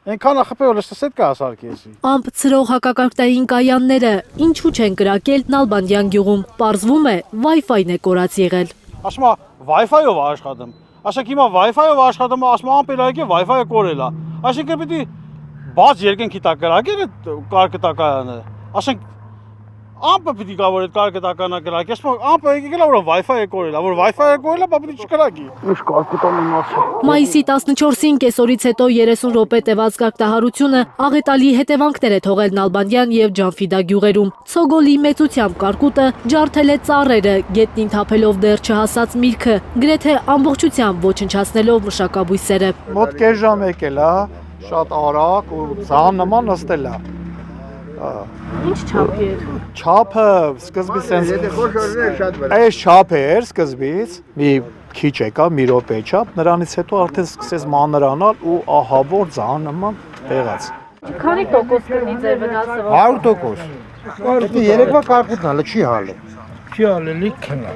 Այնքան ախպե որ լսեցեք կա ասարկեցի։ Ամպ ծրող հակակարգտային կայանները ինչու չեն կրակել Նալբանդյան գյուղում, պարզվում է Wi-Fi-ն է կորած եղել։ Ասում է Wi-Fi-ով աշխատում։ Ասենք հիմա Wi-Fi-ով աշխատում, ասում ամպելայքի Wi-Fi-ը կորել է։ Այսինքն պիտի բաց երկնքի տակ կրակել այդ կարկտակայանը։ Ասենք ամպը պիտի գա որ այդ կարկտականը կրակի, ասում ամպը եկել է որ Wi-Fi-ը կորել է, որ Wi-Fi-ը կորել է, բա պիտի չկրակի։ Ինչ կարկտան ասա։ Մայիսի 14-ին կեսօրից հետո 30 րոպե տևած կարգտահարությունը աղետալի հետևանքներ է թողել Նալբանդյան եւ Ջանֆիդա գյուղերում։ Ցոգոլի մեծությամբ կարկուտը ջարդել է ծառերը, գետնին թափելով դեռ չհասած միրգը, գրեթե ամբողջությամբ ոչնչացնելով մշակաբույսերը։ Մոտ կես ժամ եկել է, շատ արագ ու ցան նման նստել է։ Ինչ չափի էր։ Չափը սկզբից sense այս չափ էր սկզբից, մի քիչ եկա, մի րոպե չափ, նրանից հետո արդեն սկսեց մանրանալ ու ահա որ ցան նման եղած։ Քանի տոկոս կնի ձեր վնասը։ 100%։ Դա երեկվա կարկուտն է, չի հալը։ Չի ալելի քնա։